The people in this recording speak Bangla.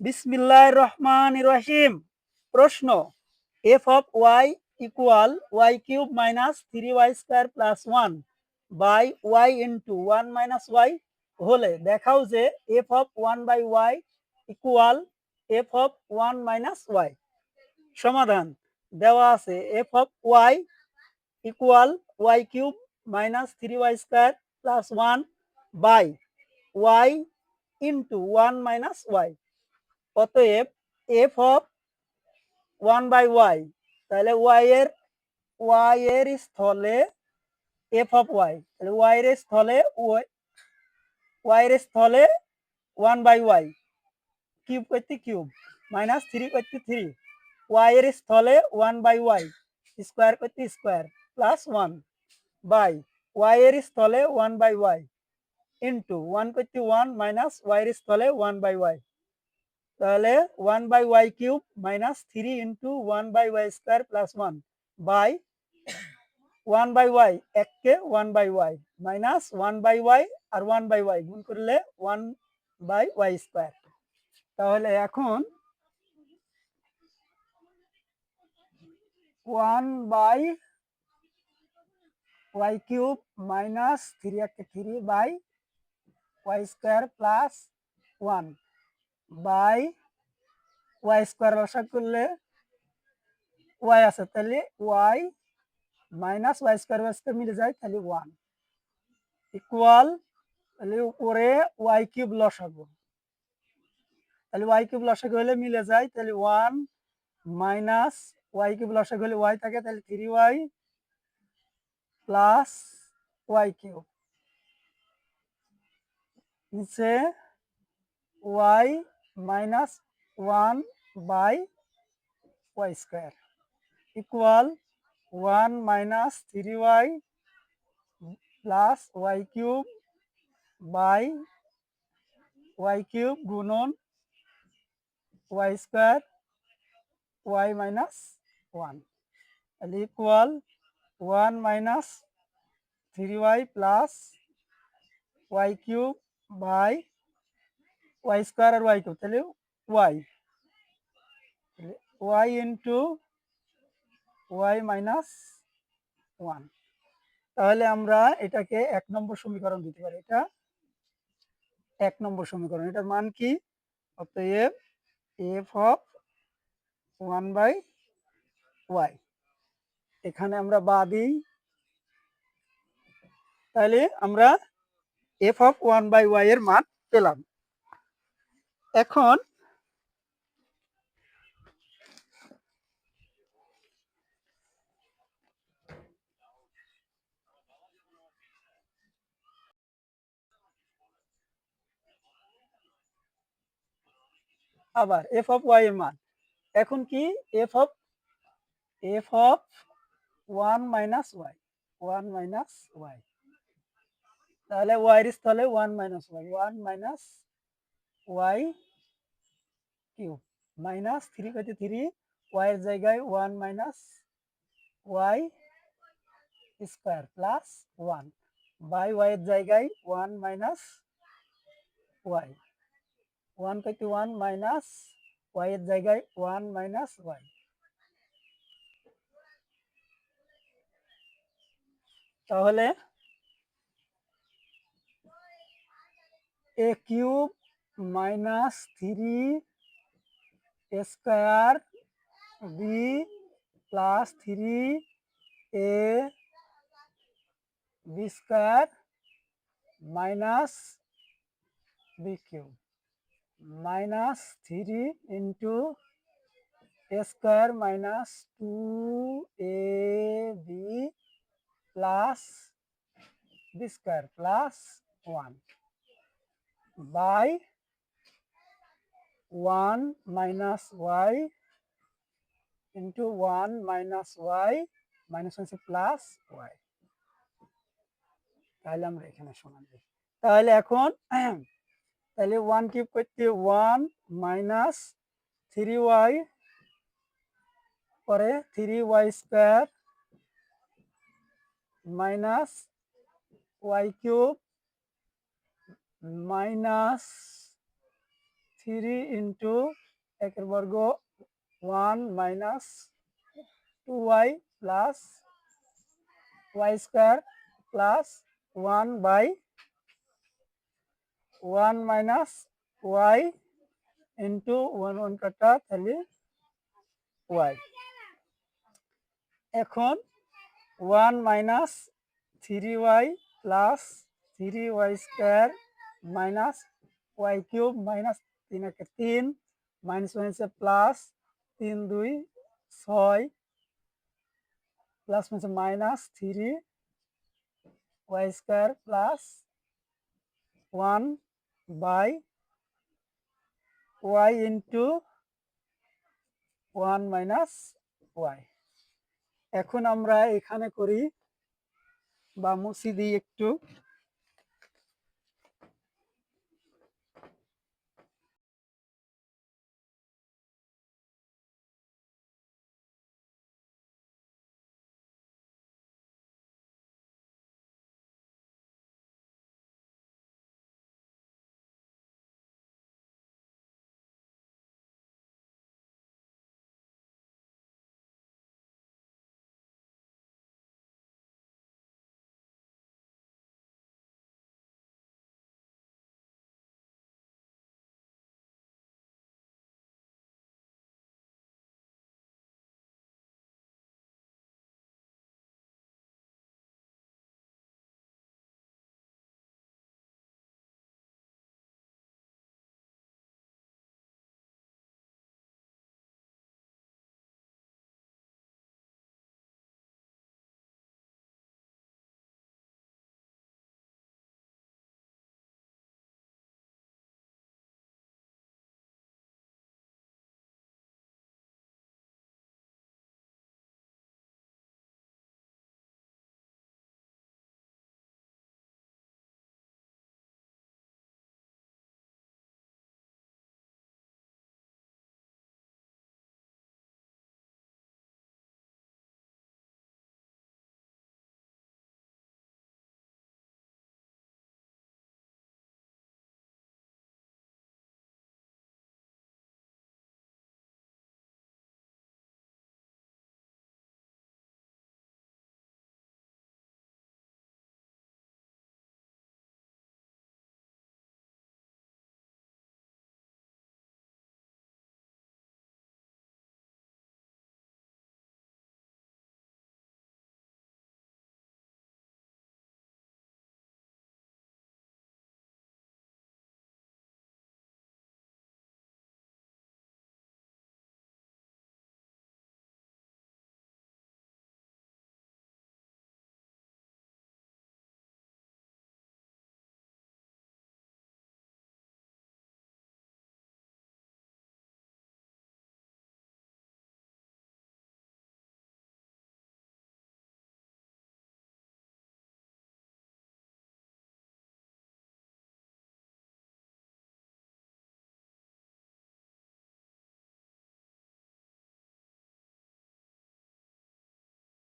বিসমিল্লাহির রহমানির রহিম। প্রশ্ন, f of y equal y cube minus three Y square plus one by y into one minus y হলে দেখাও যে f of one by y equal f of one minus y. সমাধান দেওয়া আছে f of y equal y cube minus three Y square plus one by y into one minus y. অতএব F of one by y, তাহলে ওয়াই এর স্থলে এফ অফ ওয়াই, তাহলে ওয়াই এর স্থলে ওয়ান বাই ওয়াই, কিউব করতে কিউব, মাইনাস থ্রি করতে থ্রি, ওয়াই এর স্থলে ওয়ান বাই ওয়াই, স্কোয়ার করতে square, plus one by Y এর স্থলে one by y into one করতে ওয়ান মাইনাস ওয়াই এর স্থলে ওয়ান বাই ওয়াই। তাহলে one by y cube minus three into one by y square plus one by one by y, এককে one by y minus one by y R one by y গুণ করলে ওয়ান বাই ওয়াই স্কোয়ার। তাহলে এখন one by y cube minus three একটা three by y square plus one by y square রসা করলে ওয়াই আছে, তাহলে ওয়াই মাইনাস ওয়াই স্কোয়ার মিলে যায়, তাহলে ওয়ান ইকুয়াল, তাহলে উপরে ওয়াই কিউব লসাগু, তাহলে ওয়াই কিউব লসাগু হলে মিলে যায়, তাহলে ওয়ান মাইনাস ওয়াই কিউব লসাগু হলে ওয়াই থাকে, তাহলে three y plus y cube, নিচে y minus one by y square equal one minus three y plus y cube by y cube গুণন y square y minus one, তাহলে equal one minus three y plus y cube by y square আর ওয়াই কিউব, তাহলে y y into y minus one. তাহলে আমরা এটাকে এক নম্বর সমীকরণ দিতে পারি, এটা এক নম্বর সমীকরণ। এটার মান কি? অতএব F of one by Y, এখানে আমরা বা দিই, তাহলে আমরা F of one by Y এর মান পেলাম। এখন আবার এফ অফ ওয়াই এর মান, এখন কি f of one minus y, তাহলে ওয়াই এর স্থলে one minus Y cube minus three কাটে থ্রি, ওয়াই এর জায়গায় one minus y square plus one by Y এর জায়গায় ওয়ান মাইনাস ওয়াই, ওয়ান কাটে ওয়ান মাইনাস ওয়াই এর জায়গায় ওয়ান মাইনাস ওয়াই। তাহলে a cube minus three square b plus three a b square minus b cube minus three into a square minus two A B plus B square plus one by one minus Y into one minus Y minus হচ্ছে প্লাস ওয়াই। তাহলে আমরা এখানে সমান দিই, তাহলে এখন তাহলে ওয়ান কিউব করতে ওয়ান মাইনাস থ্রি ওয়াই, পরে three Y square minus Y cube minus 3 into একের বর্গ 1 minus 2y plus y square plus 1 by 1 minus y into 1 1 কাটা তাহলে y। এখন 1 minus 3y plus 3y square minus y cube minus 3 একে 3 মাইনাস মাইনাসে plus 3 2 6 plus minus 3 y square plus 1 by y into 1 minus y। এখন আমরা এখানে করি বা মুছি দিই একটু।